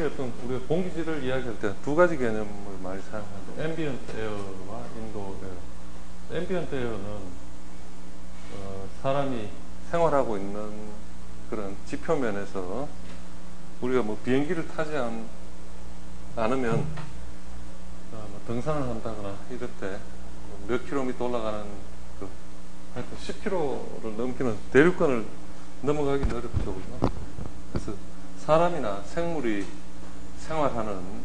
어떤 우리가 공기질을 이야기할 때 두 가지 개념을 많이 사용하는데 앰비언트 에어와 인도어 에어. 앰비언트 에어는 사람이 생활하고 있는 그런 지표면에서 우리가 뭐 비행기를 타지 않으면 뭐 등산을 한다거나 이럴 때 몇 킬로미터 올라가는 그 하여튼 10km를 넘기는 대륙간을 넘어가기는 어렵죠. 그래서 사람이나 생물이 생활하는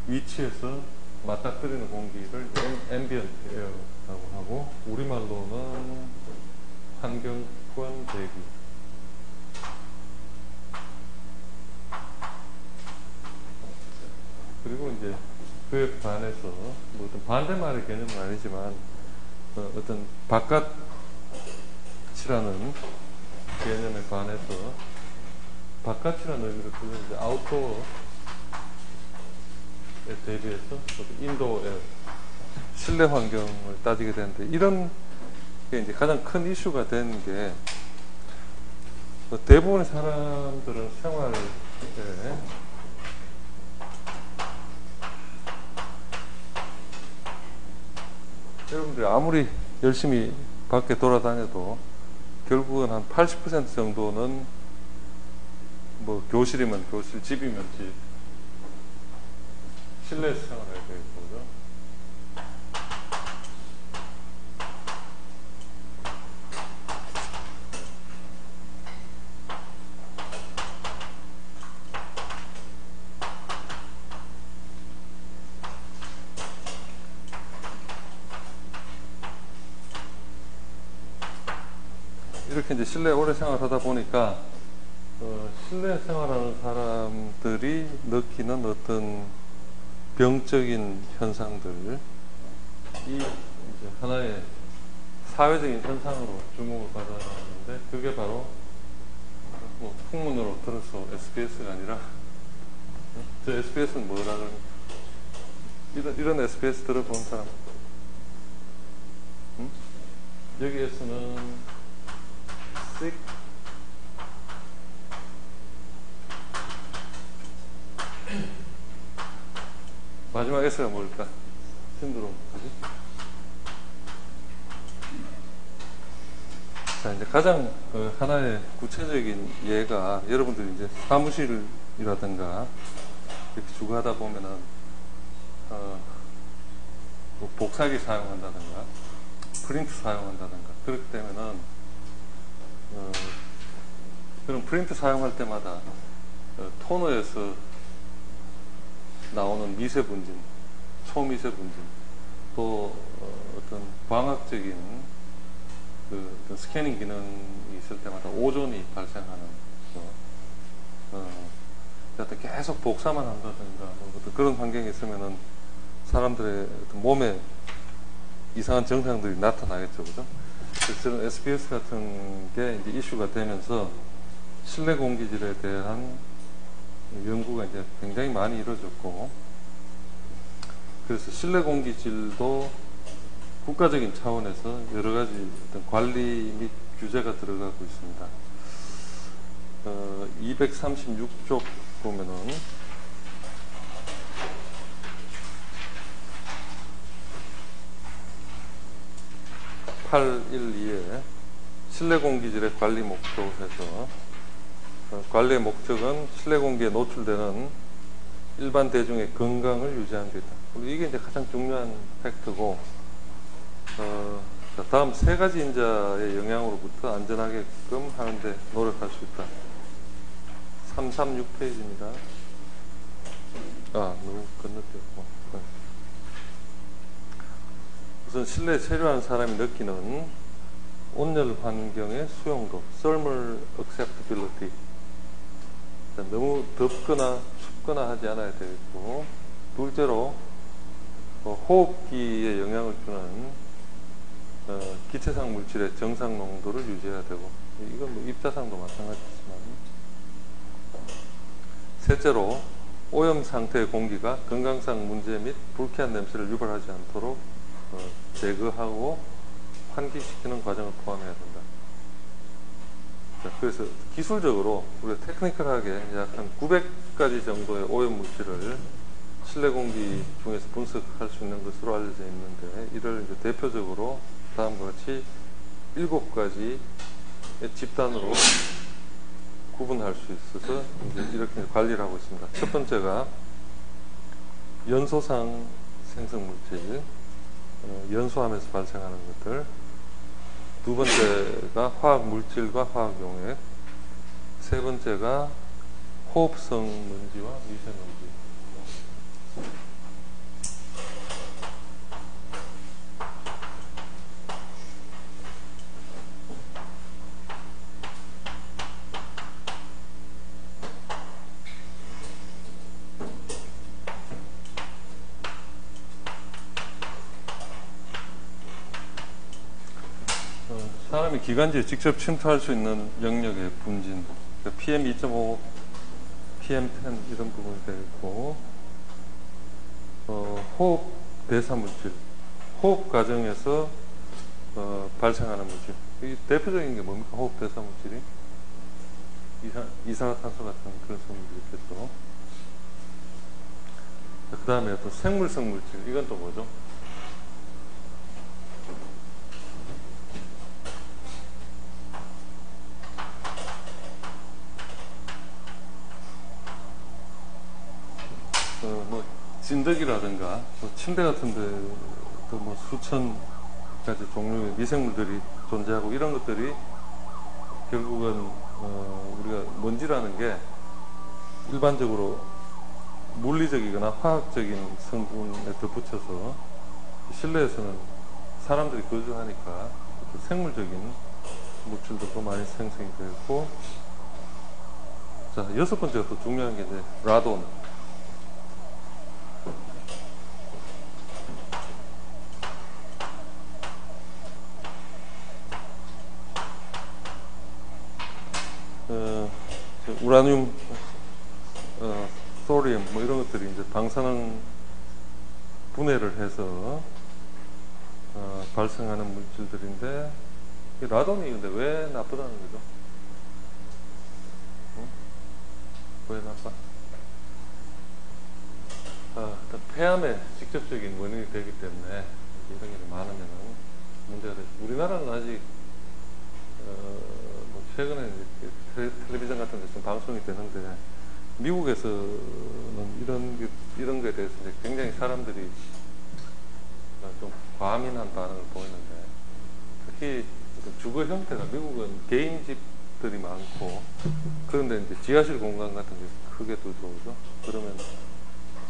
위치에서 맞닥뜨리는 공기를 앰비언트 에어라고 하고, 우리말로는 환경권 대기. 그리고 이제 그에 반해서 뭐 어떤 반대말의 개념은 아니지만 어떤 바깥이라는 개념에 반해서 바깥이라는 의미로 쓰는 이제 아웃도어에 대비해서 인도어에 실내 환경을 따지게 되는데, 이런 게 이제 가장 큰 이슈가 된 게 대부분의 사람들은 생활 때 여러분들이 아무리 열심히 밖에 돌아다녀도 결국은 한 80% 정도는 뭐 교실이면 교실, 집이면 집, 실내에서 생활해야 되겠죠. 이렇게 이제 실내 오래 생활하다 보니까 실내 생활하는 사람들이 느끼는 어떤 병적인 현상들, 이 이제 하나의 사회적인 현상으로 주목을 받았는데, 그게 바로 뭐 풍문으로 들어서 SBS가 아니라, 저 SBS는 뭐라 그러는, 이런 SBS 들어본 사람? 응? 여기에서는 마지막 S가 뭘까? 신드롬, 그지? 자, 이제 가장 하나의 구체적인 예가, 여러분들이 이제 사무실이라든가 이렇게 주거하다 보면은 뭐 복사기 사용한다든가 프린트 사용한다든가 그렇기 때문에는 그런 프린트 사용할 때마다 토너에서 나오는 미세분진, 초미세분진, 또 어떤 광학적인 그 어떤 스캐닝 기능이 있을 때마다 오존이 발생하는 어떤 계속 복사만 한다든가 뭐 어떤 그런 환경에 있으면은 사람들의 어떤 몸에 이상한 증상들이 나타나겠죠, 그죠? 그래서 저는 SBS 같은 게 이제 이슈가 되면서 실내 공기질에 대한 연구가 이제 굉장히 많이 이루어졌고, 그래서 실내 공기질도 국가적인 차원에서 여러 가지 어떤 관리 및 규제가 들어가고 있습니다. 236쪽 보면은 (8.1.2에) 실내 공기질의 관리 목표에서 관리의 목적은 실내 공기에 노출되는 일반 대중의 건강을 유지하는 데 있다. 이게 이제 가장 중요한 팩트고, 자, 다음 세 가지 인자의 영향으로부터 안전하게끔 하는데 노력할 수 있다. 336페이지입니다. 너무 건너뛰었고. 우선 실내에 체류하는 사람이 느끼는 온열 환경의 수용도, thermal acceptability. 너무 덥거나 춥거나 하지 않아야 되겠고, 둘째로 호흡기에 영향을 주는 기체상 물질의 정상 농도를 유지해야 되고, 이건 뭐 입자상도 마찬가지지만, 셋째로 오염 상태의 공기가 건강상 문제 및 불쾌한 냄새를 유발하지 않도록 제거하고 환기시키는 과정을 포함해야 된다. 자, 그래서 기술적으로 우리가 테크니컬하게 약 한 900가지 정도의 오염 물질을 실내 공기 중에서 분석할 수 있는 것으로 알려져 있는데, 이를 이제 대표적으로 다음과 같이 7가지 집단으로 구분할 수 있어서 이제 이렇게 관리를 하고 있습니다. 첫 번째가 연소상 생성 물질, 연소하면서 발생하는 것들. 두 번째가 화학 물질과 화학 용액. 세 번째가 호흡성 먼지와 미세먼지. 사람이 기관지에 직접 침투할 수 있는 영역의 분진, 그러니까 PM2.5, PM10 이런 부분이 되고, 호흡 대사 물질, 호흡 과정에서 발생하는 물질. 이 대표적인 게 뭡니까? 호흡 대사 물질이 이산화탄소 같은 그런 성분들이 있겠죠. 그 다음에 또 생물성 물질, 이건 또 뭐죠? 뭐 진드기라든가 뭐 침대 같은 데도 뭐 수천 가지 종류의 미생물들이 존재하고, 이런 것들이 결국은 우리가 먼지라는 게 일반적으로 물리적이거나 화학적인 성분에 덧붙여서 실내에서는 사람들이 거주하니까 생물적인 물질도 또 많이 생성이 되고, 자, 6번째가 또 중요한 게 이제 라돈. 우라늄, 소리움 뭐 이런 것들이 이제 방사능 분해를 해서 발생하는 물질들인데, 이 라돈이 근데 왜 나쁘다는 거죠? 왜 나빠? 일단 폐암의 직접적인 원인이 되기 때문에 이런 게 많으면 문제가 되죠. 우리나라는 아직 뭐 최근에 이제 텔레비전 같은 데서 방송이 되는데, 미국에서는 이런 거에 대해서 이제 굉장히 사람들이 좀 과민한 반응을 보이는데, 특히 주거 형태가 미국은 개인 집들이 많고, 그런데 이제 지하실 공간 같은 게 크게 들어오죠. 그러면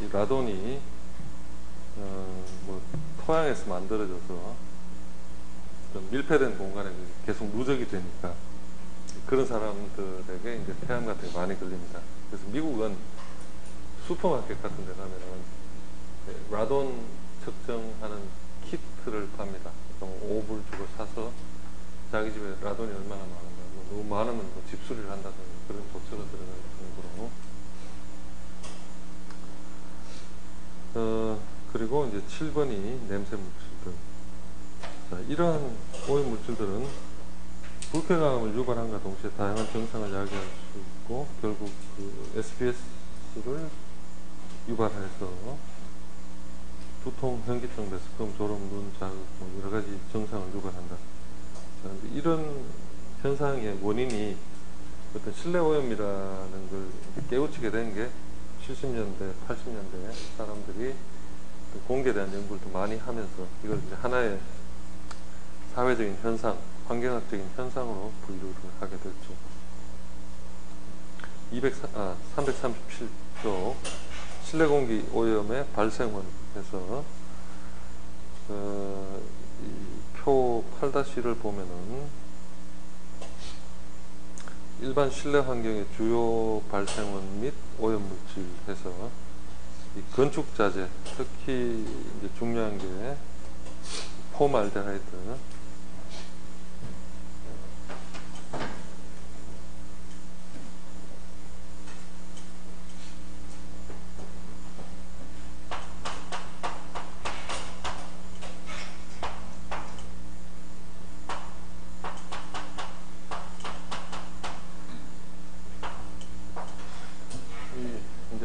이 라돈이 뭐 토양에서 만들어져서 좀 밀폐된 공간에 계속 누적이 되니까 그런 사람들에게 이제 폐암 같은 게 많이 걸립니다. 그래서 미국은 슈퍼마켓 같은 데 가면은 라돈 측정하는 키트를 팝니다. 5불 주고 사서 자기 집에 라돈이 얼마나 많은가, 뭐 너무 많으면 뭐 집수리를 한다든가 그런 조처가 들어갈 정도로. 그리고 이제 7번이 냄새 물질들. 자, 이러한 오염 물질들은 불쾌감을 유발함과 동시에 다양한 증상을 야기할 수 있고, 결국 그 SBS를 유발해서 두통, 현기증, 메스꺼움, 졸음, 눈 자극, 뭐 여러 가지 증상을 유발한다. 자, 이런 현상의 원인이 어떤 실내 오염이라는 걸 깨우치게 된 게 70년대, 80년대에 사람들이 공기에 대한 연구를 또 많이 하면서 이걸 이제 하나의 사회적인 현상, 환경학적인 현상으로 분류를 하게 됐죠. 337조 실내 공기 오염의 발생원에서 이 표 8-1을 보면은 일반 실내 환경의 주요 발생원 및 오염 물질 해서 이 건축 자재, 특히 이제 중요한 게 폼알데하이드,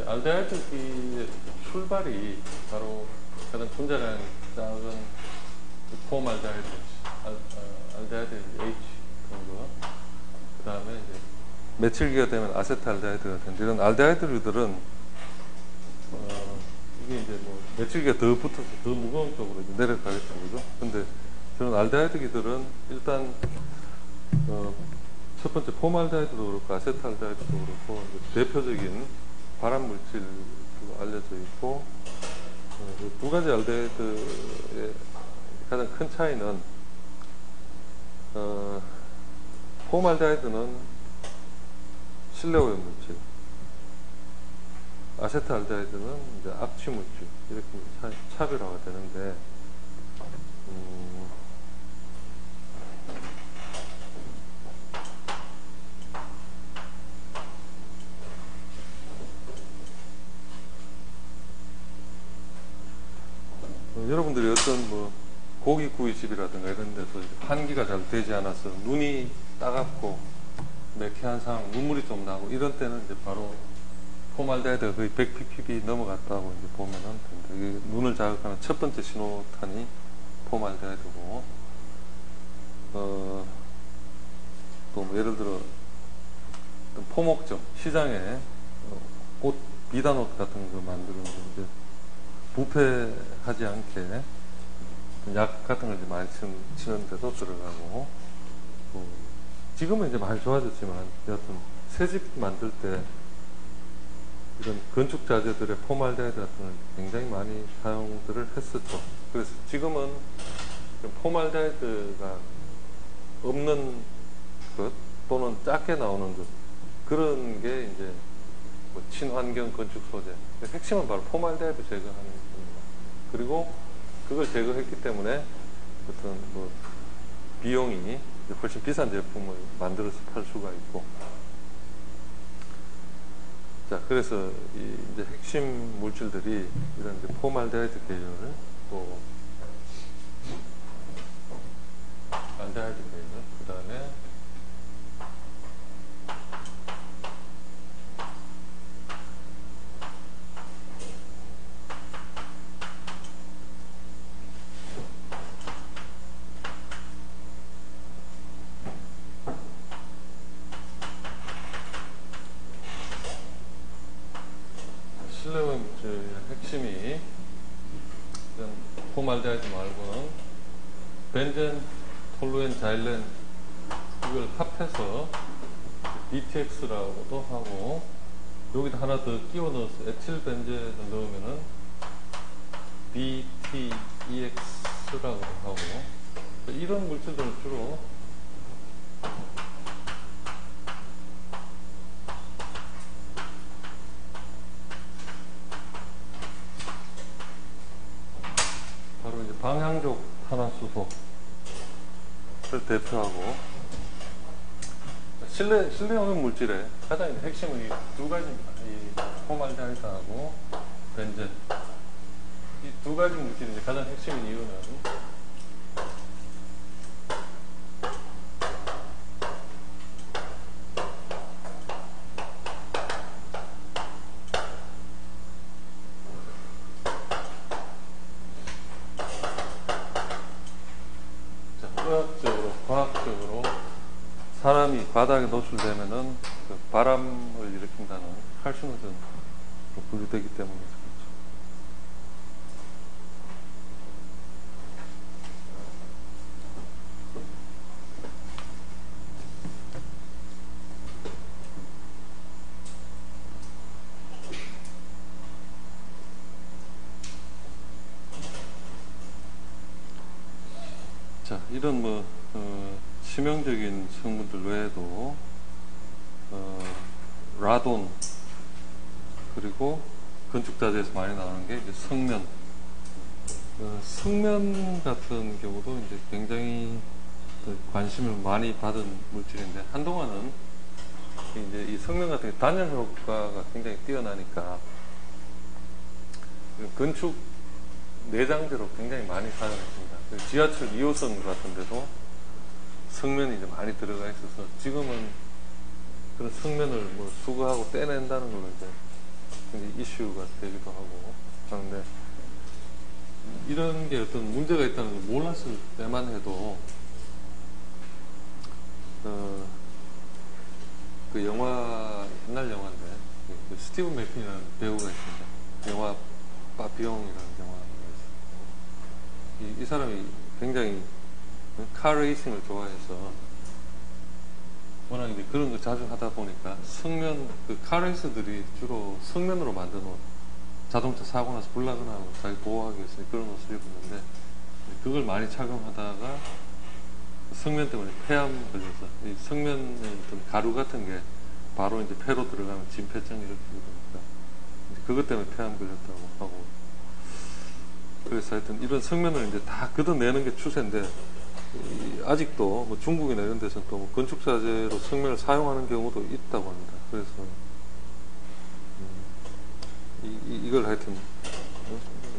알데하이드의 출발이 바로 가장 분자량이 작은 폼알데하이드, 알데하이드 H 정도, 그 다음에 이제 메칠기가 되면 아세트알데하이드가 되는데, 이런 알데하이드들은 이게 이제 뭐 메칠기가 더 붙어서 더 무거운 쪽으로 이제 내려가겠죠, 그죠? 근데 저는 알데하이드기들은 일단 첫 번째 폼알데하이드도 그렇고 아세트알데하이드도 그렇고 대표적인 발암 물질로 알려져 있고, 두 가지 알데하이드의 가장 큰 차이는 폼알데하이드는 실내 오염 물질, 아세트알데하이드는 이제 악취 물질, 이렇게 차별화가 되는데, 여러분들이 어떤 뭐 고기 구이집이라든가 이런 데서 환기가 잘 되지 않아서 눈이 따갑고 매캐한 상황, 눈물이 좀 나고 이런 때는 이제 바로 폼알데하이드가 거의 100ppb 넘어갔다고 이제 보면은 됩니다. 이게 눈을 자극하는 첫 번째 신호탄이 폼알데하이드고, 또 뭐 예를 들어 어떤 포목점, 시장에 옷, 비단옷 같은 거 만드는 거 이제 부패하지 않게 약 같은 걸 이제 많이 치는 데도 들어가고, 지금은 이제 많이 좋아졌지만 여하튼 새집 만들 때 이런 건축 자재들의 폼알데하이드 같은 걸 굉장히 많이 사용들을 했었죠. 그래서 지금은 폼알데하이드가 없는 것 또는 작게 나오는 것, 그런 게 이제 뭐 친환경 건축 소재, 핵심은 바로 폼알데하이드 제거하는 겁니다. 그리고 그걸 제거했기 때문에 어떤 뭐 비용이 훨씬 비싼 제품을 만들어서 팔 수가 있고, 자, 그래서 이제 핵심 물질들이 이런 이제 폼알데하이드 계열, 또 알데하이드 계열, 그 다음에 실내 오염 물질의 핵심이 이런 폼알데하이드 말고는 벤젠, 톨루엔, 자일렌, 이걸 합해서 BTX라고도 하고, 여기다 하나 더 끼워 넣어서 에틸 벤젠을 넣으면은 BTEX라고 하고, 이런 물질들은 주로 바로 이제 방향족 탄화수소를 대표하고, 실내 오염 물질의 가장 핵심은 이 두 가지입니다. 이 폼알데하이드하고 벤젠, 이 두 가지 물질이 이제 가장 핵심인 이유는 과학적으로 사람이 바닥에 노출되면은 그 바람을 일으킨다는 칼슘노전으로 분류되기 때문에 그렇죠. 자, 이런 뭐 치명적인 성분들 외에도 라돈, 그리고 건축자재에서 많이 나오는 게 이제 성면, 성면 같은 경우도 이제 굉장히 관심을 많이 받은 물질인데, 한동안은 이제 이 성면 같은 게 단열 효과가 굉장히 뛰어나니까 건축 내장재로 굉장히 많이 사용했습니다. 지하철 2호선 같은 데도 성면이 이제 많이 들어가 있어서 지금은 그런 성면을 뭐 수거하고 떼낸다는 걸로 이제 굉장히 이슈가 되기도 하고 하는데, 이런 게 어떤 문제가 있다는 걸 몰랐을 때만 해도 그 영화, 옛날 영화인데 그 스티븐 맥퀸이라는 배우가 있습니다. 영화 파피옹이라는 영화가 있어요. 이 사람이 굉장히 카 레이싱을 좋아해서 워낙 이제 그런 거 자주 하다 보니까 성면, 그 카레이서들이 주로 성면으로 만든 옷, 자동차 사고 나서 불나거나 하고 자기 보호하기 위해서 그런 옷을 입었는데, 그걸 많이 착용하다가 성면 때문에 폐암 걸려서 이 성면의 어떤 가루 같은 게 바로 이제 폐로 들어가면 진폐증 일으키게 되니까 그것 때문에 폐암 걸렸다고 하고, 그래서 하여튼 이런 성면을 이제 다 걷어내는 게 추세인데, 아직도 뭐 중국이나 이런 데서는 또 뭐 건축자재로 성면을 사용하는 경우도 있다고 합니다. 그래서 이걸 하여튼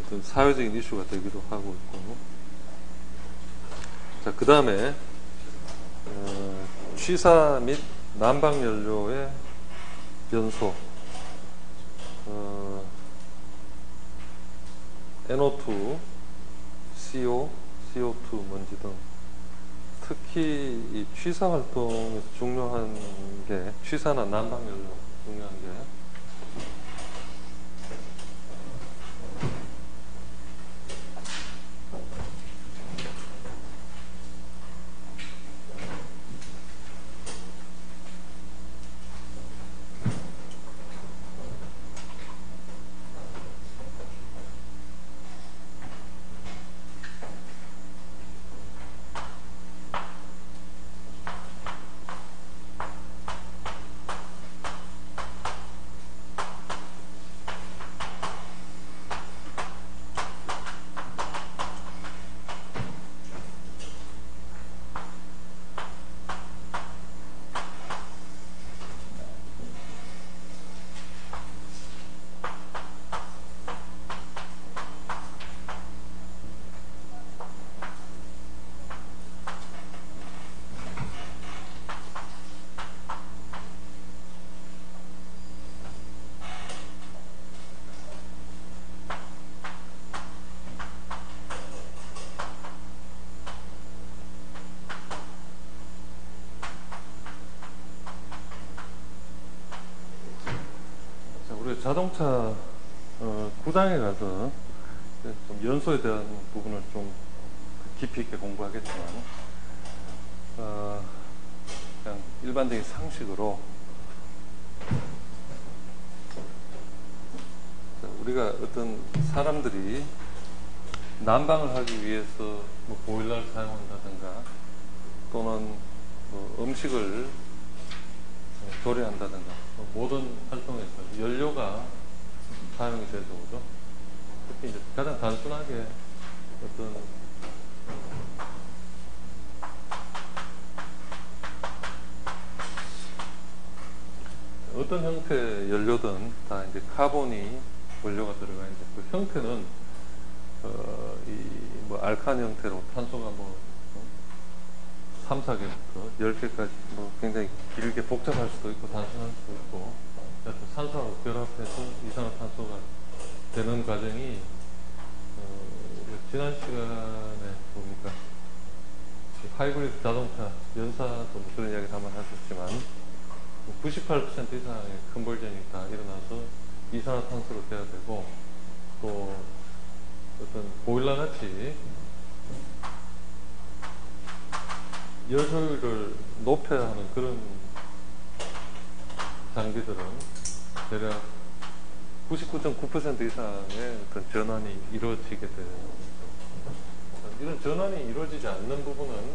어떤 사회적인 이슈가 되기도 하고 있고. 자, 그 다음에 취사 및 난방 연료의 연소, NO2, CO, CO2 먼지 등, 특히 이 취사 활동에서 중요한 게, 취사나 난방 연료 중요한 게 자동차 구장에 가서 좀 연소에 대한 부분을 좀 깊이 있게 공부하겠지만, 그냥 일반적인 상식으로 우리가 어떤 사람들이 난방을 하기 위해서 뭐 보일러를 사용한다든가 또는 뭐 음식을 조리한다든가 모든 활동에서 연료가 사용이 되죠, 그죠? 특히 이제 가장 단순하게 어떤 형태의 연료든 다 이제 카본이 원료가 들어가 있는데, 그 형태는 이 뭐 알칸 형태로 탄소가 뭐 3, 4개부터 10개까지 뭐 굉장히 길게 복잡할 수도 있고 단순할 수도 있고, 산소하고 결합해서 이산화탄소가 되는 과정이 지난 시간에 보니까 하이브리드 자동차 연사도 뭐 그런 이야기를 한번 하셨지만 98% 이상의 컨버전이 다 일어나서 이산화탄소로 돼야 되고, 또 어떤 보일러 같이 열 효율을 높여야 하는 그런 장비들은 대략 99.9% 이상의 어떤 전환이 이루어지게 돼요. 이런 전환이 이루어지지 않는 부분은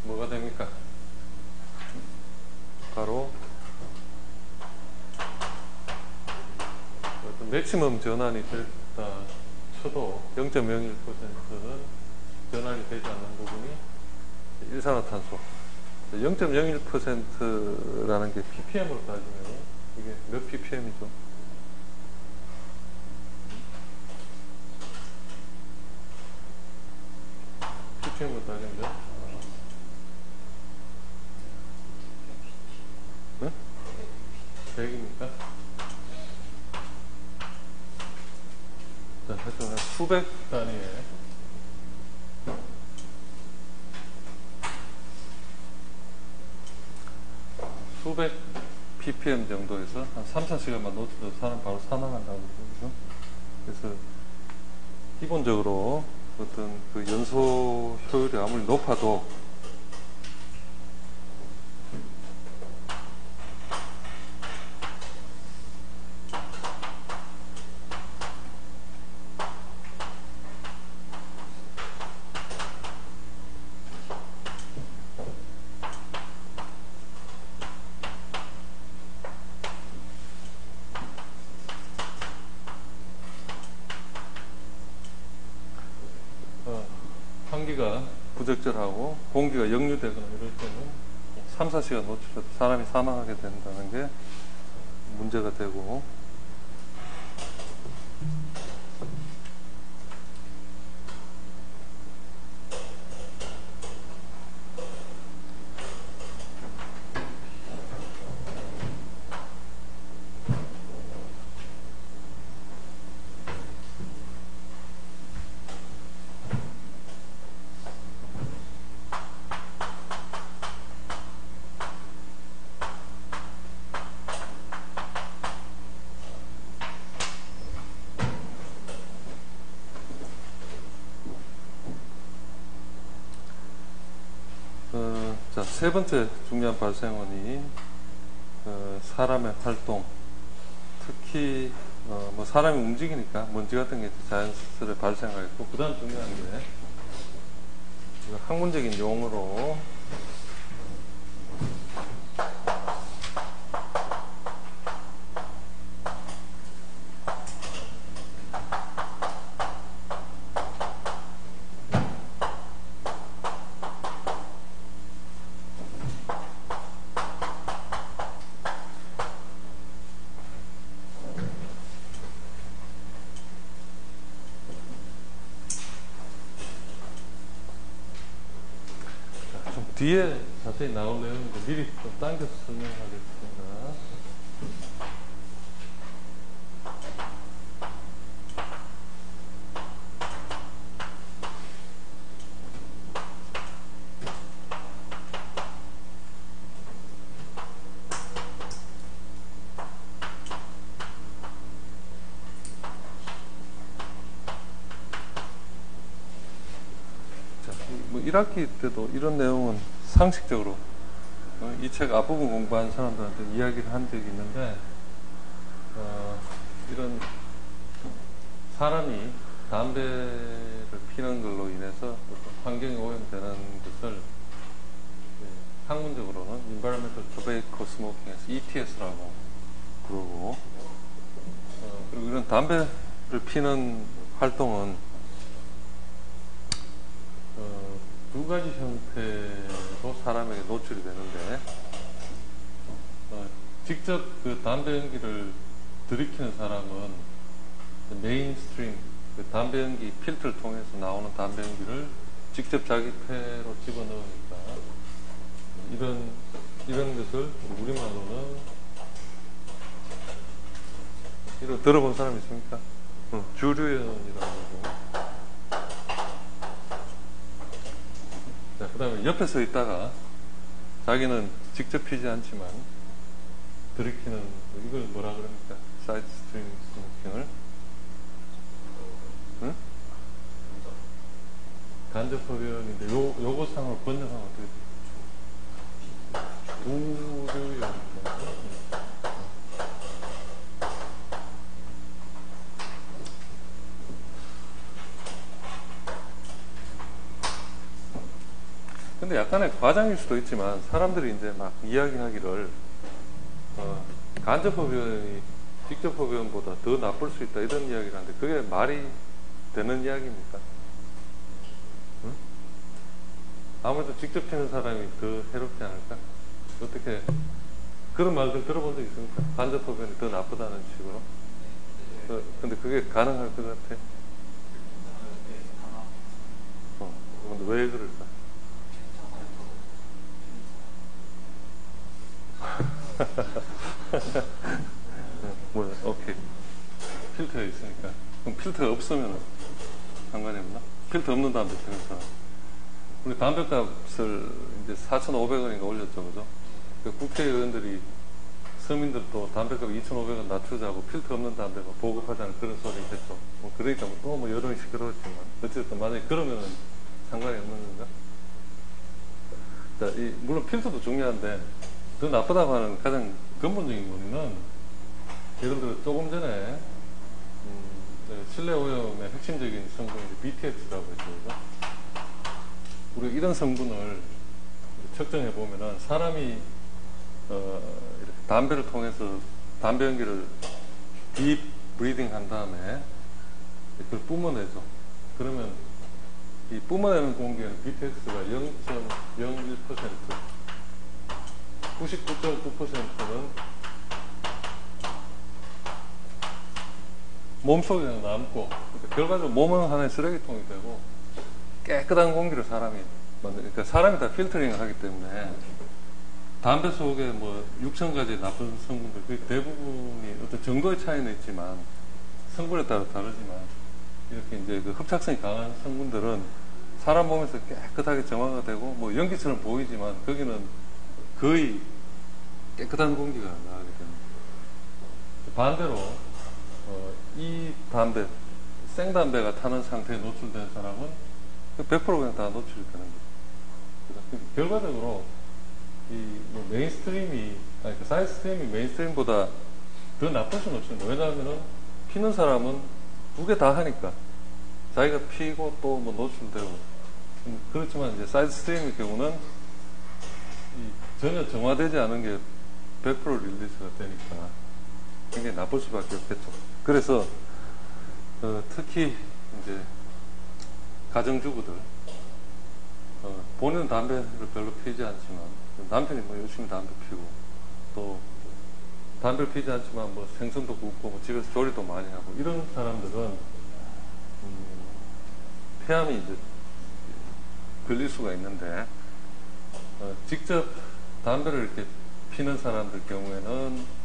뭐가 됩니까? 바로 어떤 맥시멈 전환이 됐다 쳐도 0.01%는 전환이 되지 않는 부분이 일산화탄소. 0.01%라는 게 ppm으로 따지면 이게 몇 ppm이죠? ppm으로 따지면 몇? 네? 100입니까? 자, 하여튼 수백 단위의 수백 ppm 정도에서 한 3, 4시간만 놓쳐도 사람 바로 사망한다고 그러죠. 그래서 기본적으로 어떤 그 연소 효율이 아무리 높아도 환기가 부적절하고 공기가 역류되거나 이럴 때는 3, 4시간 놓쳐도 사람이 사망하게 된다는 게 문제가 되고, 자, 세 번째 중요한 발생원이 사람의 활동, 특히 뭐 사람이 움직이니까 먼지 같은 게 자연스레 발생하겠고, 그 다음 중요한 게 학문적인 용어로 좀 뒤에 자세히 나올 내용인데 미리 좀 당겨서 설명하겠습니다. 뭐 1학기 때도 이런 내용은 상식적으로 이 책 앞부분 공부한 사람들한테 이야기를 한 적이 있는데, 이런 사람이 담배를 피는 걸로 인해서 어떤 환경에 오염되는 것을 학문적으로는 Environmental Tobacco Smoking에서 ETS라고 그러고, 그리고 이런 담배를 피는 활동은 두 가지 형태로 사람에게 노출이 되는데, 직접 그 담배 연기를 들이키는 사람은 메인스트림, 그 담배 연기 필터를 통해서 나오는 담배 연기를 직접 자기 폐로 집어넣으니까 이런 것을 우리말로는 이런 들어본 사람 있습니까? 주류연이라고 하고. 자, 그 다음에 옆에 서 있다가 자기는 직접 피지 않지만 들이키는, 이걸 뭐라 그럽니까? 사이드 스트림 스모킹을? 응? 간접 흡연인데 요거 상으로 번역하면 어떻게 돼요? 주류연. 근데 약간의 과장일 수도 있지만 사람들이 이제 막 이야기하기를 간접 흡연이 직접 흡연보다 더 나쁠 수 있다 이런 이야기를 하는데, 그게 말이 되는 이야기입니까? 응? 아무래도 직접 피는 사람이 더 해롭지 않을까? 어떻게 그런 말들 들어본 적 있습니까? 간접 흡연이 더 나쁘다는 식으로. 근데 그게 가능할 것 같아? 근데 왜 그럴까? 오케이. 필터에 있으니까. 그럼 필터가 없으면 상관이 없나? 필터 없는 담배 피는 사람. 우리 담배값을 이제 4,500원인가 올렸죠, 그죠? 국회의원들이 서민들도 담배값 2,500원 낮추자고 필터 없는 담배가 보급하자는 그런 소리를 했죠. 뭐 그러니까 또 여론이 시끄러웠지만 어쨌든 만약에 그러면은 상관이 없는 건가? 자, 물론 필터도 중요한데 더 나쁘다고 하는 가장 근본적인 원인은 예를 들어 조금 전에 실내 오염의 핵심적인 성분이 BTX라고 했죠, 그죠? 우리가 이런 성분을 측정해 보면은 사람이 이렇게 담배를 통해서 담배 연기를 딥 브리딩 한 다음에 그걸 뿜어내죠. 그러면 이 뿜어내는 공기에는 BTX가 0.01%, 99.9%는 몸속에 남고, 그러니까 결과적으로 몸은 하나의 쓰레기통이 되고 깨끗한 공기를 사람이 그러니까 사람이 다 필터링을 하기 때문에 담배 속에 뭐 6,000가지 나쁜 성분들 그 대부분이 어떤 정도의 차이는 있지만 성분에 따라 다르지만 이렇게 이제 그 흡착성이 강한 성분들은 사람 몸에서 깨끗하게 정화가 되고 뭐 연기처럼 보이지만 거기는 거의 깨끗한 공기가 나가게 됩니다. 반대로 이 담배, 생담배가 타는 상태에 노출된 사람은 100% 그냥 다 노출이 되는 거죠. 그러니까 결과적으로 뭐 메인스트림이, 아니 그 사이드스트림이 메인스트림보다 더 나쁠 수는 없습니다. 왜냐하면은 피는 사람은 두 개 다 하니까 자기가 피고 또 뭐 노출되고 그렇지만 이제 사이드스트림의 경우는 전혀 정화되지 않은 게 100% 릴리스가 되니까 굉장히 나쁠 수밖에 없겠죠. 그래서 특히 이제 가정주부들 본인은 담배를 별로 피지 않지만 남편이 뭐 열심히 담배 피고 또 담배를 피지 않지만 뭐 생선도 굽고 뭐 집에서 조리도 많이 하고 이런 사람들은 폐암이 이제 걸릴 수가 있는데 직접 담배를 이렇게 피는 사람들 경우에는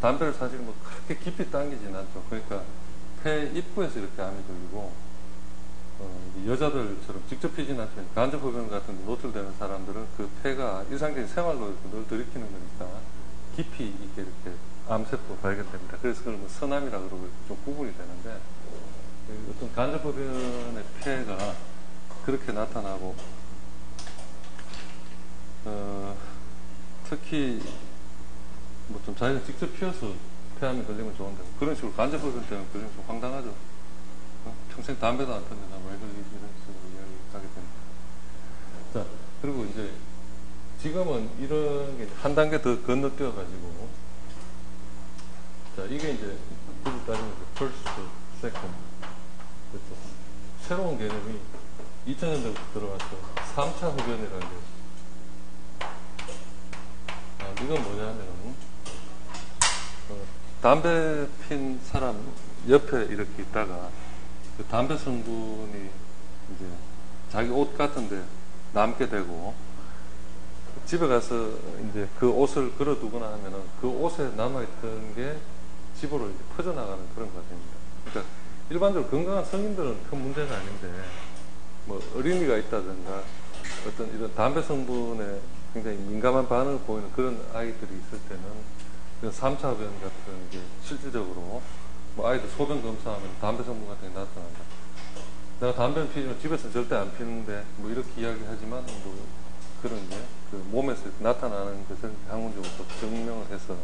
담배를 사실 뭐 그렇게 깊이 당기진 않죠. 그러니까 폐 입구에서 이렇게 암이 걸리고 여자들처럼 직접 피진 않지만 간접흡연 같은 데 노출되는 사람들은 그 폐가 일상적인 생활로 이렇게 늘 들이키는 거니까 깊이 있게 이렇게 암세포가 발견됩니다. 그래서 그걸 뭐 선암이라 그러고 좀 구분이 되는데 어떤 간접흡연의 폐가 그렇게 나타나고 특히 뭐 좀 자기가 직접 피워서 폐암이 걸리면 좋은데 그런 식으로 간접흡연 때문에 걸리면 좀 황당하죠. 평생 담배도 안 폈는데 나 왜 걸리지 이런 식으로 이야기하게 됩니다. 자, 그리고 이제 지금은 이런 게 한 단계 더 건너뛰어 가지고 자, 이게 이제 굳이 따지면 first, second 그렇죠. 새로운 개념이 2000년대부터 들어왔죠. 3차 흡연이라는 게 이건 뭐냐면은 담배 핀 사람 옆에 이렇게 있다가 그 담배 성분이 이제 자기 옷 같은데 남게 되고 집에 가서 이제 그 옷을 걸어두거나 하면은 그 옷에 남아있던 게 집으로 이제 퍼져나가는 그런 과정입니다. 그러니까 일반적으로 건강한 성인들은 큰 문제가 아닌데 뭐 어린이가 있다든가 어떤 이런 담배 성분에 굉장히 민감한 반응을 보이는 그런 아이들이 있을 때는 3차 흡연 같은 게 실질적으로 뭐 아이들 소변 검사하면 담배 성분 같은 게 나타난다. 내가 담배를 피우면 집에서는 절대 안 피는데 뭐 이렇게 이야기하지만 뭐 그런 게 그 몸에서 나타나는 것을 학문적으로 또 증명을 해서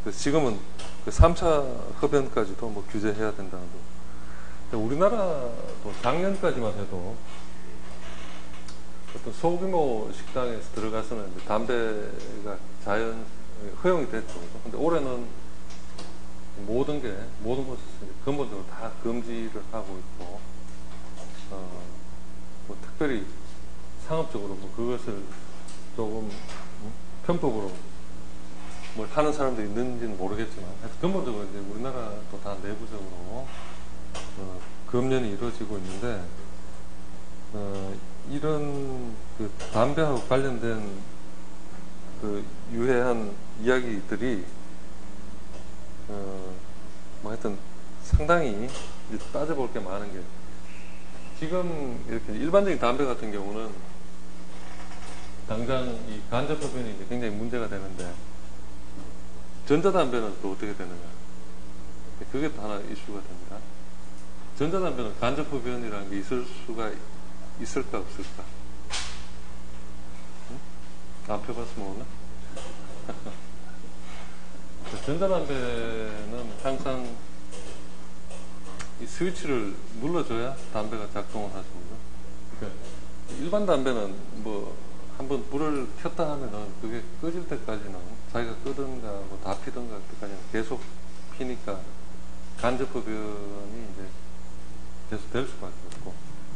그래서 지금은 그 3차 흡연까지도 뭐 규제해야 된다는 거. 우리나라도 작년까지만 해도 어떤 소규모 식당에서 들어가서는 이제 담배가 허용이 됐죠. 근데 올해는 모든 곳에서 근본적으로 다 금지를 하고 있고, 뭐 특별히 상업적으로 뭐 그것을 조금 편법으로 뭘 하는 사람들이 있는지는 모르겠지만, 하여튼 근본적으로 이제 우리나라도 다 내부적으로 금연이 이루어지고 있는데, 이런 그 담배하고 관련된 그 유해한 이야기들이 뭐 하여튼 상당히 이제 따져볼 게 많은 게, 지금 이렇게 일반적인 담배 같은 경우는 당장 이 간접흡연이 이제 굉장히 문제가 되는데, 전자담배는 또 어떻게 되느냐. 그게 또 하나 이슈가 됩니다. 전자담배는 간접흡연이라는 게 있을 수가 있을까 없을까? 응? 안 펴봤으면 모르나? 전자담배는 항상 이 스위치를 눌러줘야 담배가 작동을 하죠. 그러니까 일반 담배는 뭐 한번 불을 켰다 하면은 그게 꺼질 때까지는 자기가 끄든가 뭐 다 피든가 그때까지는 계속 피니까 간접흡연이 이제 계속 될 수밖에 없고,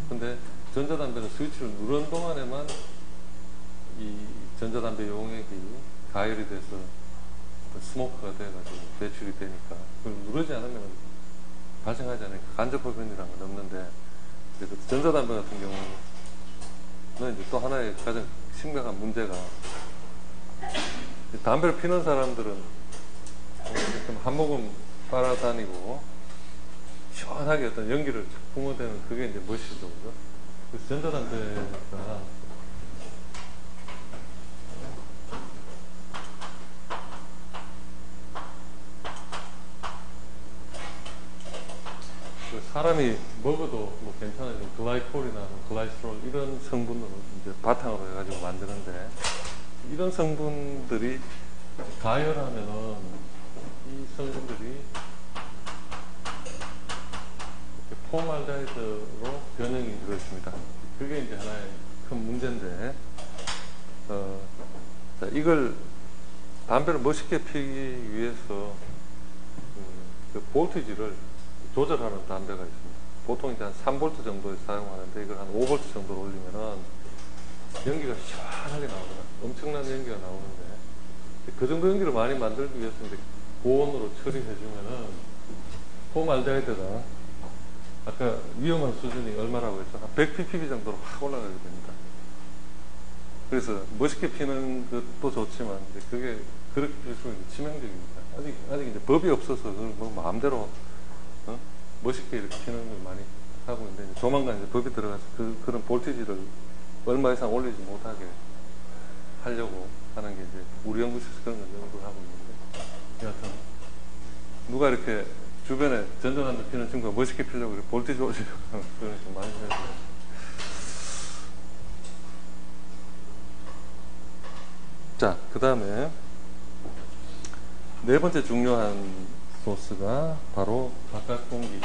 근데 전자담배는 스위치를 누른 동안에만 이 전자담배 용액이 가열이 돼서 스모크가 돼가지고 배출이 되니까, 그걸 누르지 않으면 발생하지 않으니까 간접흡연이라는 건 없는데, 전자담배 같은 경우는 이제 또 하나의 가장 심각한 문제가, 담배를 피는 사람들은 한 모금 빨아다니고 시원하게 어떤 연기를 뿜어대는 그게 이제 멋이죠, 그죠? 그래서 전자담배가 사람이 먹어도 뭐 괜찮아요. 글라이콜이나 글라이스트롤 이런 성분으로 이제 바탕으로 해가지고 만드는데, 이런 성분들이 가열하면은 이 성분들이 포말데하이드로 변형이 되어있습니다. 그게 이제 하나의 큰 문제인데, 자, 이걸 담배를 멋있게 피기 위해서 그 볼티지를 조절하는 담배가 있습니다. 보통 이제 한 3V 정도에 사용하는데, 이걸 한 5V 정도로 올리면은 연기가 시원하게 나오거든요. 엄청난 연기가 나오는데, 그 정도 연기를 많이 만들기 위해서 이제 고온으로 처리해주면은 포말데하이드가 아까 위험한 수준이 얼마라고 했죠? 한 100ppb 정도로 확 올라가게 됩니다. 그래서 멋있게 피는 것도 좋지만 이제 그게 그렇게 필수록 치명적입니다. 아직 이제 법이 없어서 그걸 뭐 마음대로 멋있게 이렇게 피는 걸 많이 하고 있는데, 조만간 이제 법이 들어가서 그런 볼티지를 얼마 이상 올리지 못하게 하려고 하는 게 이제 우리 연구실에서 그런 걸 연구를 하고 있는데, 여하튼 누가 이렇게 주변에 전자담배 피는 친구가 멋있게 피려고 이렇게 볼티지 올리려고 하는 그런 게 좀 많이 생겼어요. 자, 그 다음에 네 번째 중요한 소스가 바로 바깥 공기.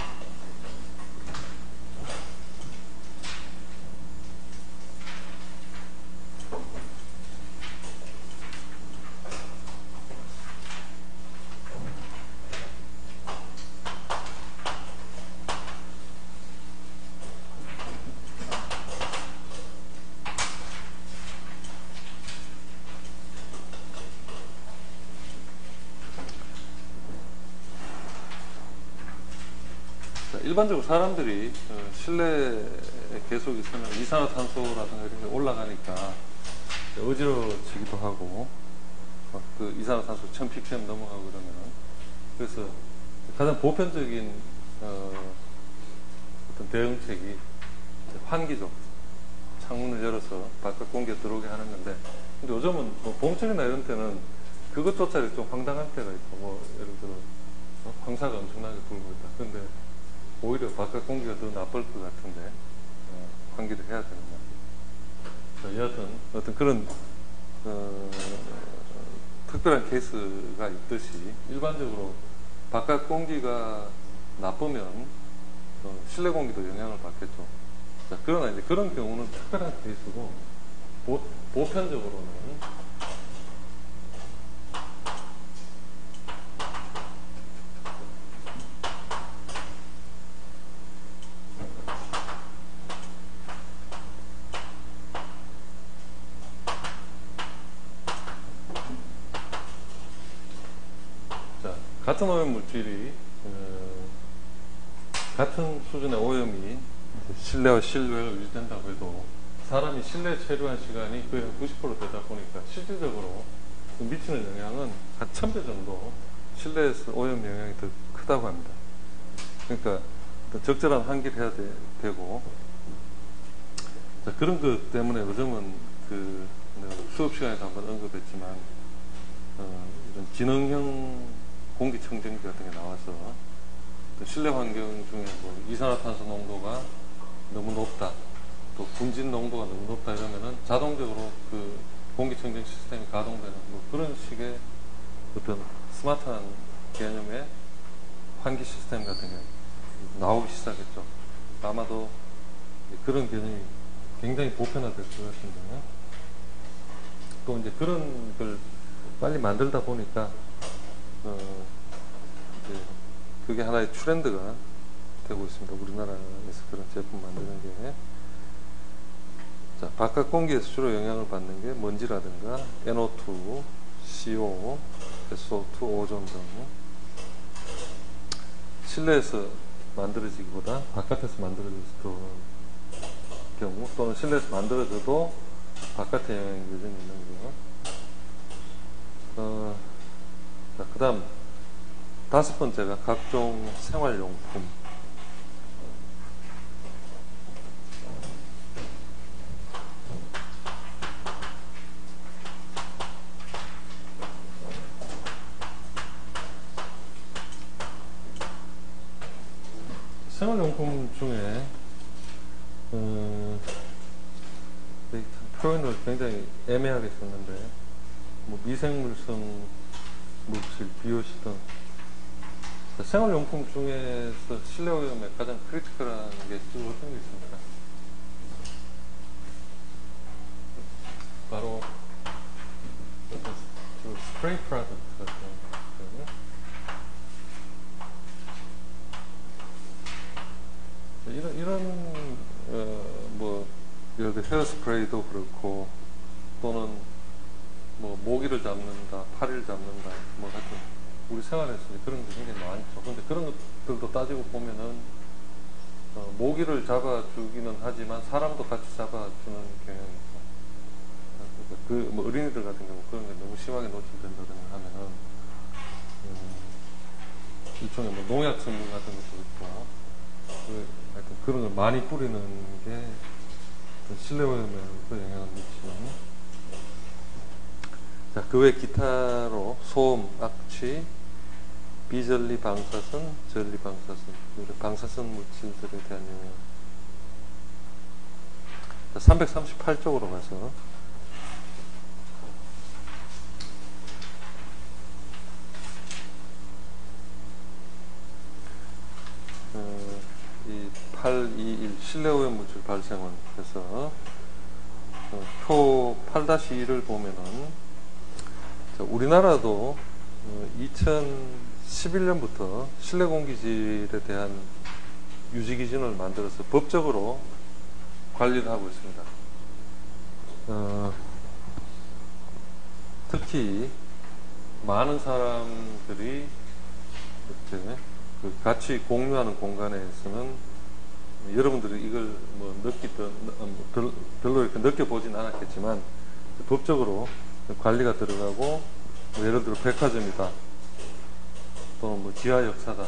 일반적으로 사람들이 실내에 계속 있으면 이산화탄소라든가 이런 게 올라가니까 어지러워지기도 하고, 그 이산화탄소 1000ppm 넘어가고 그러면, 그래서 가장 보편적인 어떤 대응책이 환기조, 창문을 열어서 바깥 공기가 들어오게 하는 건데, 근데 요즘은 뭐 봄철이나 이런 때는 그것조차 좀 황당할 때가 있고, 뭐 예를 들어 황사가 엄청나게 불고 있다. 근데 오히려 바깥 공기가 더 나쁠 것 같은데 환기를 해야 되는 말이에요. 여하튼 어떤 그런 특별한 케이스가 있듯이, 일반적으로 바깥 공기가 나쁘면 실내 공기도 영향을 받겠죠. 자, 그러나 이제 그런 경우는 특별한 케이스고, 보편적으로는 같은 오염 물질이 같은 수준의 오염이 실내와 실외로 유지된다고 해도, 사람이 실내에 체류한 시간이 거의 한 90% 되다 보니까 실질적으로 미치는 영향은 한 1000배 정도 실내에서 오염 영향이 더 크다고 합니다. 그러니까 적절한 환기를 해야 되고, 자, 그런 것 때문에 요즘은 그 수업 시간에도 한번 언급했지만 이런 지능형 공기청정기 같은 게 나와서 실내 환경 중에 뭐 이산화탄소 농도가 너무 높다, 또 분진 농도가 너무 높다 이러면은 자동적으로 그 공기청정 시스템이 가동되는 뭐 그런 식의 어떤 스마트한 개념의 환기 시스템 같은 게 나오기 시작했죠. 아마도 그런 개념이 굉장히 보편화될 것 같은데요. 또 이제 그런 걸 빨리 만들다 보니까 이제 그게 하나의 트렌드가 되고 있습니다. 우리나라에서 그런 제품 만드는 게. 자, 바깥 공기에서 주로 영향을 받는 게 먼지라든가 NO2, CO, SO2, 오존 등 실내에서 만들어지기보다 바깥에서 만들어질 경우, 또는 실내에서 만들어져도 바깥에 영향이 여전히 있는 거. 자, 그 다음 다섯 번째가 각종 생활용품. 생활용품 중에 표현을 굉장히 애매하게 썼는데 뭐 미생물성 물질, 비오시 등 생활용품 중에서 실내 오염에 가장 크리티컬한 게 어떤 게 있습니까? 바로 스프레이 프로덕트 같은 거요. 이런 뭐 예를 들어 헤어스프레이도 그렇고, 또는 뭐 모기를 잡는다, 파리를 잡는다, 뭐 하여튼 우리 생활에서 그런 게 굉장히 많죠. 근데 그런 것들도 따지고 보면은 모기를 잡아주기는 하지만 사람도 같이 잡아주는 경향이 있어. 그러니까 그 뭐 어린이들 같은 경우 그런 게 너무 심하게 노출된다든가 하면은 일종의 뭐 농약 성분 같은 것도 있고, 하여튼 그런 걸 많이 뿌리는 게 실내 오염에도 영향을 미치는. 자, 그 외 기타로 소음, 악취, 비전리 방사선, 전리 방사선, 방사선 물질들에 대한 영향. 자, 338쪽으로 가서 이 821 실내 오염 물질 발생원 해서 표 8-2를 보면은, 자, 우리나라도 2011년부터 실내 공기질에 대한 유지 기준을 만들어서 법적으로 관리를 하고 있습니다. 특히 많은 사람들이 이렇게 같이 공유하는 공간에서는 여러분들이 이걸 뭐 별로 이렇게 느껴보진 않았겠지만 법적으로 관리가 들어가고, 뭐 예를 들어 백화점이다, 또는 뭐 지하 역사다,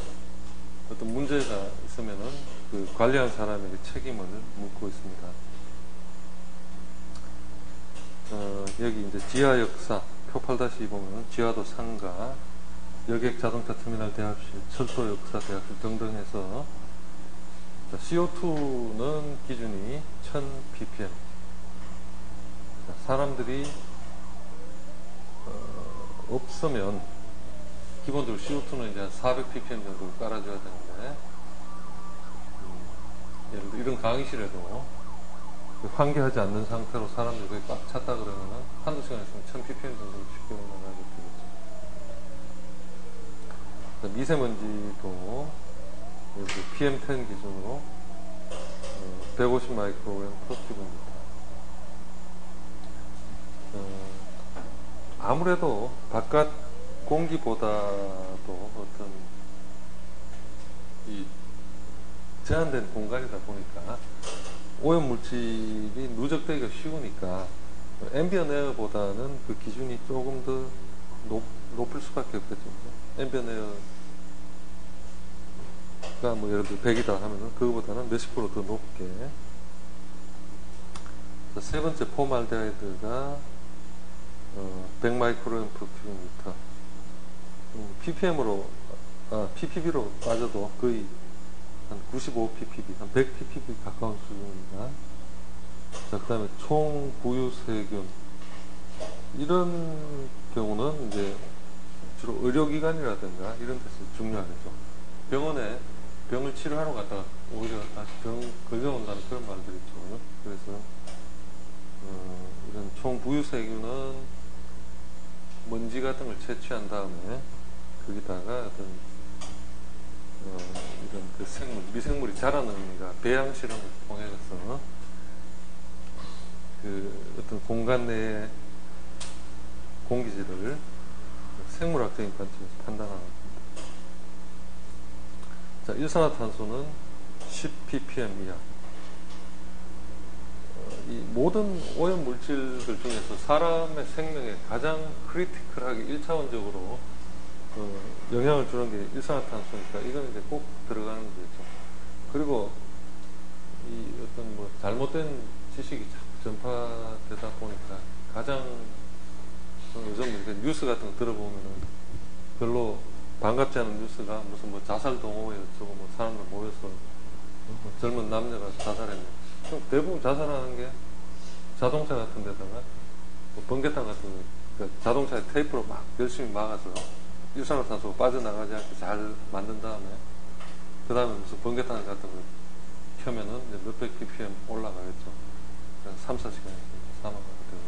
어떤 문제가 있으면은 그 관리한 사람에게 책임을 묻고 있습니다. 여기 이제 지하 역사 표 8-2 보면은 지하도 상가, 여객 자동차 터미널 대합실, 철도 역사 대합실 등등 해서 CO2는 기준이 1000ppm. 사람들이 없으면 기본적으로 CO2는 이제 400ppm 정도 깔아줘야 되는데, 예를 들어 이런 강의실에도 환기하지 않는 상태로 사람들이 거의 꽉 찼다 그러면은 한두 시간 있으면 1000ppm 정도로 쉽게 올라가게 되겠죠. 미세먼지도 PM10 기준으로 150 마이크로그램 프로티브입니다. 아무래도 바깥 공기보다도 어떤 이 제한된 공간이다 보니까 오염 물질이 누적되기가 쉬우니까 앰비언 에어보다는 그 기준이 조금 더 높을 수밖에 없겠죠. 앰비언 에어 뭐 예를 들어 100이다 하면은 그거보다는 몇십 프로 더 높게. 자, 세 번째 포말데하이드가 100 마이크로그램 per 큐빅미터. ppm으로 ppb로 빠져도 거의 한 95 ppb, 한 100 ppb 가까운 수준입니다. 자, 그 다음에 총 부유 세균. 이런 경우는 이제 주로 의료기관이라든가 이런 데서 중요하겠죠. 병원에 병을 치료하러 갔다가 오히려 다시 병 걸려온다는 그런 말들이 있죠. 그래서 이런 총 부유 세균은 먼지 같은 걸 채취한 다음에 거기다가 어떤 이런 그 생물, 미생물이 자라는 의미가 배양 실험을 통해서 그 어떤 공간 내에 공기질을 생물학적인 관점에서 판단하는 겁니다. 자, 일산화탄소는 10 ppm 이하. 이 모든 오염 물질들 중에서 사람의 생명에 가장 크리티컬하게 1차원적으로 영향을 주는 게 일산화탄소니까 이건 이제 꼭 들어가는 거죠. 그리고 이 어떤 뭐 잘못된 지식이 자꾸 전파되다 보니까 가장 요즘 이렇게 뉴스 같은 거 들어보면은 별로 반갑지 않은 뉴스가 무슨 뭐 자살 동호회 어쩌고 뭐 사람들 모여서 뭐 젊은 남녀가 자살했네. 그럼 대부분 자살하는 게 자동차 같은 데다가 뭐 번개탄 같은 거, 그러니까 자동차에 테이프로 막 열심히 막아서 일산화탄소가 빠져나가지 않게 잘 만든 다음에 그 다음에 무슨 번개탄 같은 거 켜면은 이제 몇백 ppm 올라가겠죠. 3, 4시간에 사망하게 되고.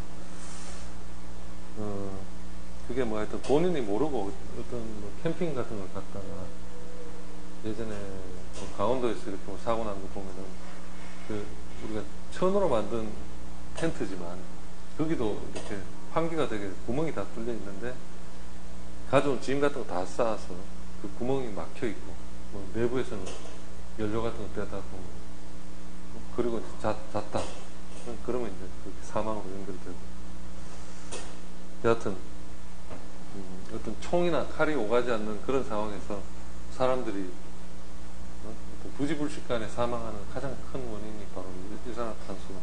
그게 뭐 하여튼 본인이 모르고 어떤 뭐 캠핑 같은 걸 갔다가 예전에 뭐 강원도에서 이렇게 뭐 사고 난 거 보면은 그 우리가 천으로 만든 텐트지만 거기도 이렇게 환기가 되게 구멍이 다 뚫려 있는데 가져온 짐 같은 거 다 쌓아서 그 구멍이 막혀 있고 뭐 내부에서는 연료 같은 거 빼다 보고 그리고 잤다. 그러면 이제 그렇게 사망으로 연결되고. 여하튼 어떤 총이나 칼이 오가지 않는 그런 상황에서 사람들이 어떤 부지불식간에 사망하는 가장 큰 원인이 바로 일산화탄소가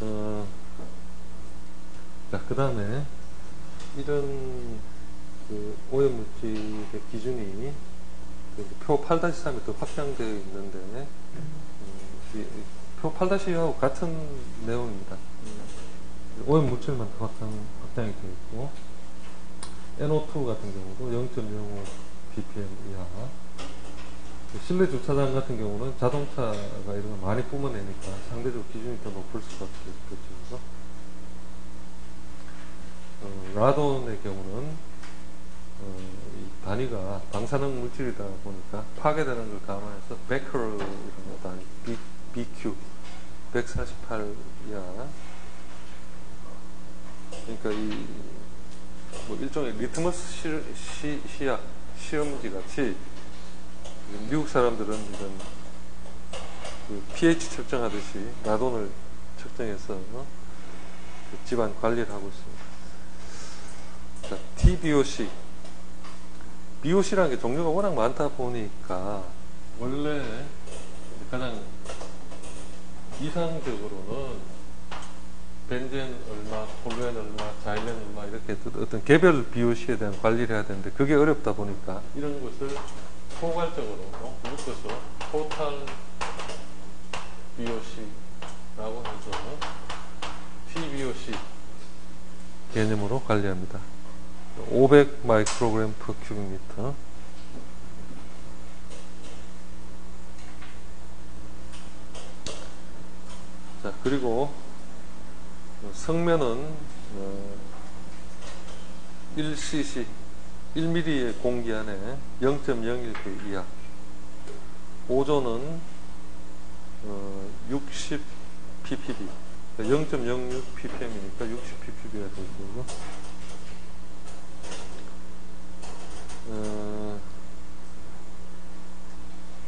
되겠습니다. 자, 그 다음에 이런 그 오염물질의 기준이 표 8-3에 더 확장되어 있는데 표 8-2하고 같은 내용입니다. 오염물질만 더 확장이 되어 있고 NO2 같은 경우도 0.05 ppm 이하. 실내 주차장 같은 경우는 자동차가 이런 거 많이 뿜어내니까 상대적으로 기준이 더 높을 수밖에 없겠죠. 라돈의 경우는 이 단위가 방사능 물질이다 보니까 파괴되는 걸 감안해서 베커럴 이런 거 단위 BQ 148 이하. 그러니까 이 뭐 일종의 리트머스 시약 시험지 같이 미국 사람들은 이런 그 pH 측정하듯이 라돈을 측정해서 그 집안 관리를 하고 있습니다. 자, TBOC. BOC라는 게 종류가 워낙 많다 보니까 원래 가장 이상적으로는 벤젠 얼마, 톨루엔 얼마, 자일렌 얼마 이렇게 어떤 개별 BOC에 대한 관리를 해야 되는데 그게 어렵다 보니까 이런 것을 포괄적으로 묶어서 토탈 BOC라고 해서 TBOC 개념으로 관리합니다. 500 마이크로그램 per 큐빅미터. 자, 그리고 성면은 1cc 1mm의 공기 안에 0.01배 이하. 오존은 60 ppb 0.06 ppm이니까 60 ppb가 되고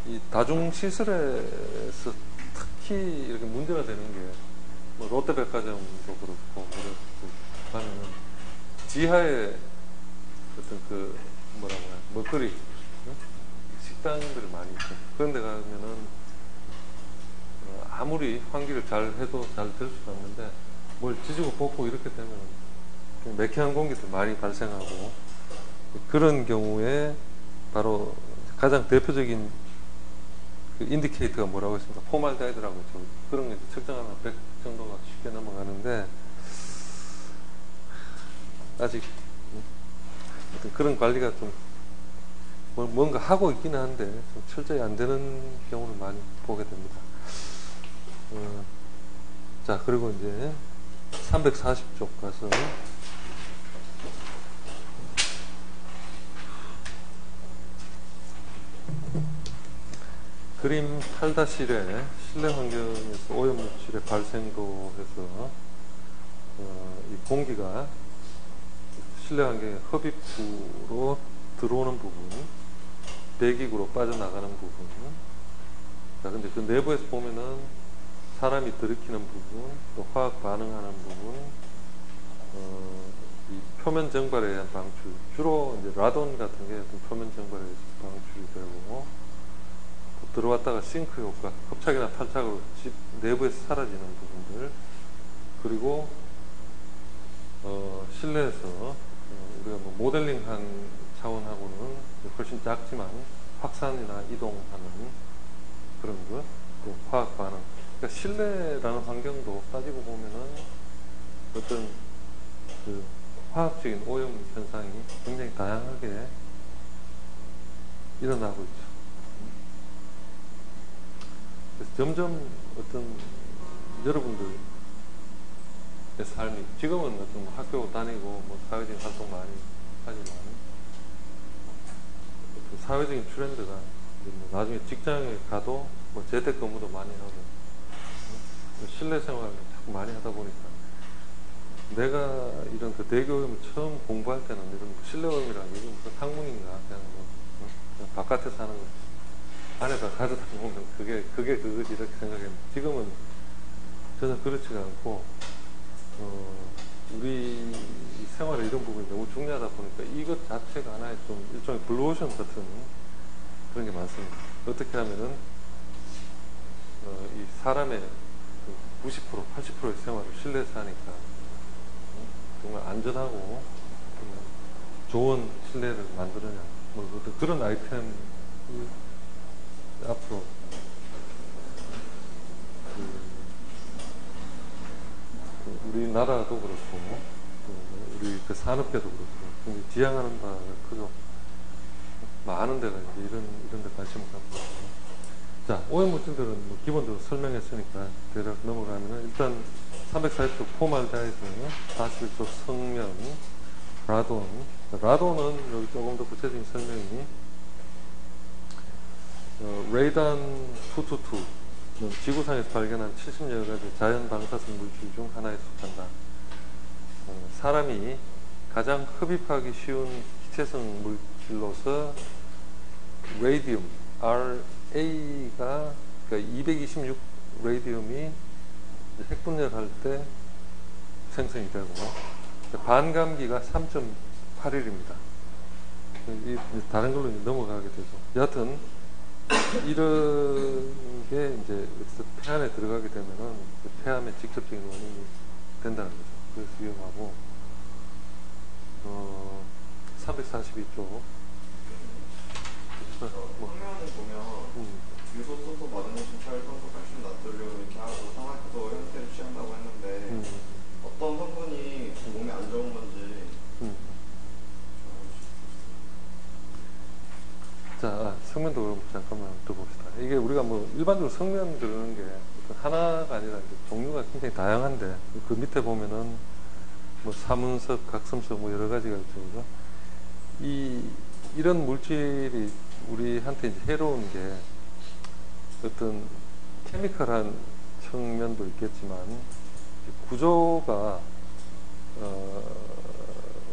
이 다중시설에서 특히 이렇게 문제가 되는 게 뭐 롯데백화점도 그렇고 가면은 지하에 어떤 그 뭐라고 해야 먹거리 식당들이 많이 있죠. 그런 데 가면은 아무리 환기를 잘 해도 잘 될 수가 없는데 뭘 지지고 볶고 이렇게 되면 매캐한 공기도 많이 발생하고 그런 경우에 바로 가장 대표적인 그 인디케이터가 뭐라고 했습니까? 포말데하이드라고 했죠. 그런 게 측정하면 100 정도가 쉽게 넘어가는데 아직 그런 관리가 좀 뭔가 하고 있기는 한데 좀 철저히 안 되는 경우를 많이 보게 됩니다. 자, 그리고 이제 340쪽 가서 그림 8-1에 실내 환경에서 오염물질의 발생도 해서 이 공기가 실내 환경에 흡입구로 들어오는 부분, 배기구로 빠져나가는 부분. 자, 근데 그 내부에서 보면은 사람이 들이키는 부분, 또 화학 반응하는 부분, 이 표면 증발에 의한 방출, 주로 이제 라돈 같은 게 어떤 표면 증발에 의해서 방출이 되고, 또 들어왔다가 싱크 효과, 흡착이나 탈착으로 집 내부에서 사라지는 부분들, 그리고 실내에서 우리가 뭐 모델링한 차원하고는 훨씬 작지만 확산이나 이동하는 그런 것, 또 화학 반응. 그러니까 실내라는 환경도 따지고 보면은 어떤 그 화학적인 오염 현상이 굉장히 다양하게 일어나고 있죠. 그래서 점점 어떤 여러분들의 삶이 지금은 어떤 학교 다니고 뭐 사회적인 활동 많이 하지만 어떤 사회적인 트렌드가 뭐 나중에 직장에 가도 뭐 재택근무도 많이 하고 실내 생활을 자꾸 많이 하다 보니까 내가 이런 그 대기오염을 처음 공부할 때는 이런 뭐 실내 오염이라는 게 무슨 학문인가 그냥 뭐 그냥 바깥에서 하는 거 안에다 가져다 보면 그게 그거지 이렇게 생각했는데 지금은 전혀 그렇지가 않고 우리 생활에 이런 부분이 너무 중요하다 보니까 이것 자체가 하나의 좀 일종의 블루오션 같은 그런 게 많습니다. 어떻게 하면은 이 사람의 90%, 80%의 생활을 실내에서 하니까 정말 안전하고 좋은 실내를 만들어냐 뭐 어떤 그런 아이템이 앞으로 우리나라도 그렇고 또 우리 그 산업계도 그렇고 굉장히 지향하는 바가 크죠. 많은 데가 이제 이런 데 관심을 갖고 있어요. 자, 오염물질들은 뭐 기본적으로 설명했으니까 대략 넘어가면은 일단 340쪽 포말데하이드, 41쪽 성면, 라돈. 라돈은 여기 조금 더 구체적인 설명이 레이단 222는 지구상에서 발견한 70여 가지 자연 방사성 물질 중 하나에 속한다. 사람이 가장 흡입하기 쉬운 기체성 물질로서 레디움, RA가 그러니까 226 레디움이 핵분열할 때 생성이 되고 반감기가 3.81입니다. 다른 걸로 넘어가게 되죠. 여하튼 이런 게 이제 폐안에 들어가게 되면은 폐암의 직접적인 원인이 된다는 거죠. 그래서 위험하고 342쪽 성면을 보면 유소, 소소, 마그네슘, 철분소, 칼슘, 나트륨 이렇게 하고 상하수도 형태를 취한다고 했는데 어떤 성분이 몸에 안 좋은 건지 자, 성면도 그럼 잠깐만 더 봅시다. 이게 우리가 뭐 일반적으로 성면 그러는 게 하나가 아니라 이제 종류가 굉장히 다양한데 그 밑에 보면은 뭐 사문석, 각섬석 뭐 여러 가지가 있죠, 그죠? 이런 물질이 우리한테 이제 해로운 게 어떤 케미컬한 측면도 있겠지만 구조가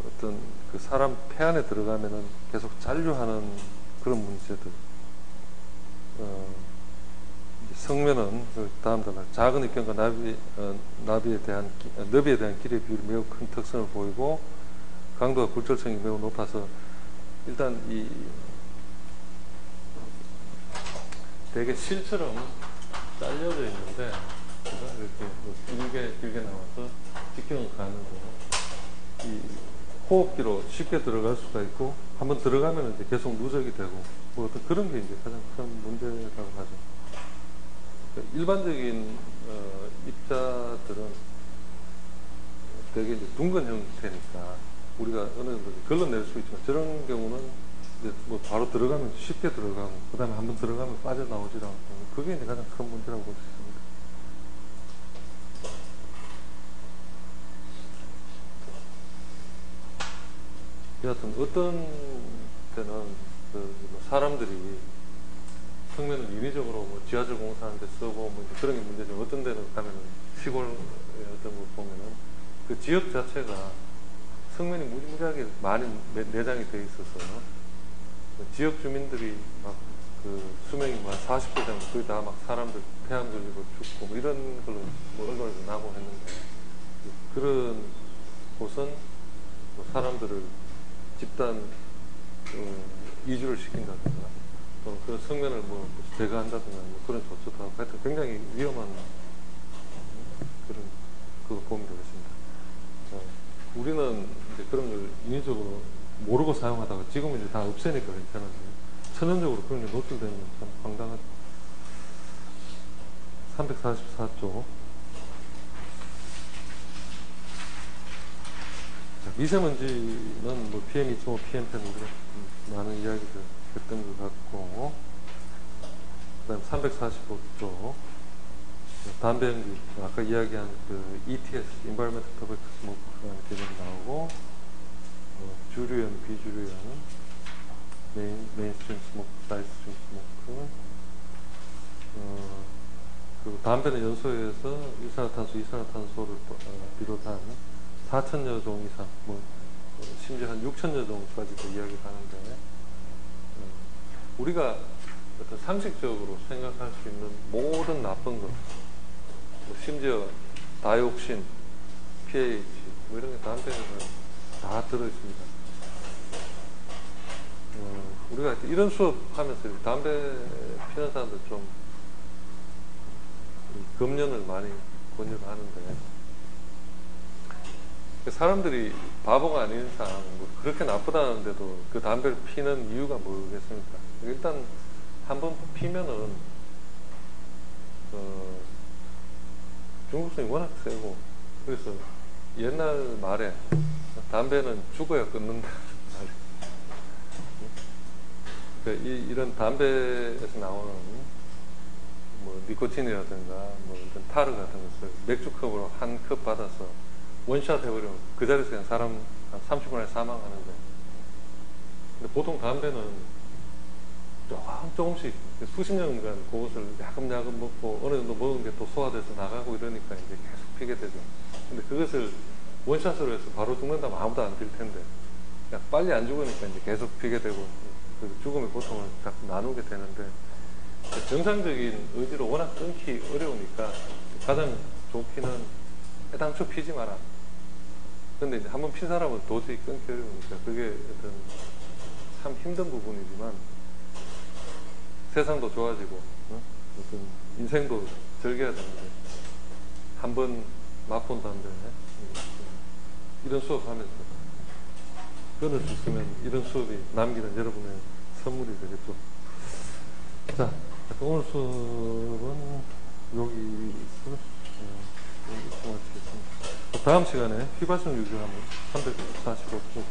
어떤 그 사람 폐 안에 들어가면은 계속 잔류하는 그런 문제들. 성면은 그 다음 단락 작은 입경과 너비에 대한 길의 비율이 매우 큰 특성을 보이고 강도와 굴절성이 매우 높아서 일단 되게 실처럼 잘려져 있는데 이렇게 뭐 길게 나와서 직경을 가는 거. 이 호흡기로 쉽게 들어갈 수가 있고 한번 들어가면 이제 계속 누적이 되고 뭐 어떤 그런 게 이제 가장 큰 문제라고 하죠. 그러니까 일반적인 입자들은 되게 이제 둥근 형태니까 우리가 어느 정도 걸러낼 수 있지만 저런 경우는 이제 뭐 바로 들어가면 쉽게 들어가고 그 다음에 한번 들어가면 빠져나오지 않고 그게 이제 가장 큰 문제라고 볼 수 있습니다. 여하튼 어떤 때는 뭐 사람들이 성면을 인위적으로 뭐 지하철 공사하는 데 쓰고 뭐 그런 게 문제지만 어떤 데는 가면은 시골에 어떤 거 보면은 그 지역 자체가 성면이 무지무지하게 많이 내장이 돼 있어서 지역 주민들이 막 그 수명이 막 40대 되면 거의 다 막 사람들 폐암 걸리고 죽고 뭐 이런 걸로 뭐 얼굴도 나고 했는데 그런 곳은 뭐 사람들을 집단 이주를 시킨다든가 또는 그런 성면을 뭐 제거한다든가 뭐 그런 조처도 하고 하여튼 굉장히 위험한 그런 그거 보면 되겠습니다. 우리는 이제 그런 걸 인위적으로 모르고 사용하다가 지금은 이제 다 없애니까 괜찮은데 천연적으로 그런 게 노출되면 참 황당하죠. 344조. 미세먼지는 뭐 PM2.5, PM10 우리가 많은 이야기를 했던 것 같고, 그 다음 345조. 담배 연기, 아까 이야기한 그 ETS, Environmental Tobacco Smoke라는 개념이 나오고, 주류연, 비주류연, 메인스트림 스모크, 사이드스트림 스모크, 그리고 담배는 연소에서 이산화탄소를 비롯한 4,000여 종 이상, 뭐 심지어 한 6,000여 종까지도 이야기를 하는데, 우리가 어떤 상식적으로 생각할 수 있는 모든 나쁜 것, 뭐 심지어 다이옥신, pH, 뭐 이런 게 담배에는 다 들어있습니다. 우리가 이런 수업 하면서 담배 피는 사람들 좀 금연을 많이 권유를 하는데 사람들이 바보가 아닌 이상 뭐 그렇게 나쁘다는데도 그 담배를 피는 이유가 뭐겠습니까? 일단 한번 피면은 중독성이 워낙 세고 그래서 옛날 말에 담배는 죽어야 끊는다. 그러니까 이런 담배에서 나오는 뭐 니코틴이라든가 뭐 이런 타르 같은 것을 맥주컵으로 한 컵 받아서 원샷 해버리면 그 자리에서 그냥 사람 한 30분에 사망하는데 근데 보통 담배는 조금씩 수십 년간 그것을 야금야금 먹고 어느 정도 먹은 게 또 소화돼서 나가고 이러니까 이제 계속 피게 되죠. 근데 그것을 원샷으로 해서 바로 죽는다면 아무도 안 필 텐데 그냥 빨리 안 죽으니까 이제 계속 피게 되고 죽음의 고통을 자꾸 나누게 되는데 정상적인 의지로 워낙 끊기 어려우니까 가장 좋기는 애당초 피지 마라. 근데 이제 한번 핀 사람은 도저히 끊기 어려우니까 그게 어떤 참 힘든 부분이지만 세상도 좋아지고 어떤 인생도 즐겨야 되는데 한번 맛본 다음에 이런 수업하면서 끊을 수 있으면 이런 수업이 남기는 여러분의 선물이 되겠죠. 자, 오늘 수업은 여기서 마치겠습니다. 다음 시간에 휘발성 유지하면 345쪽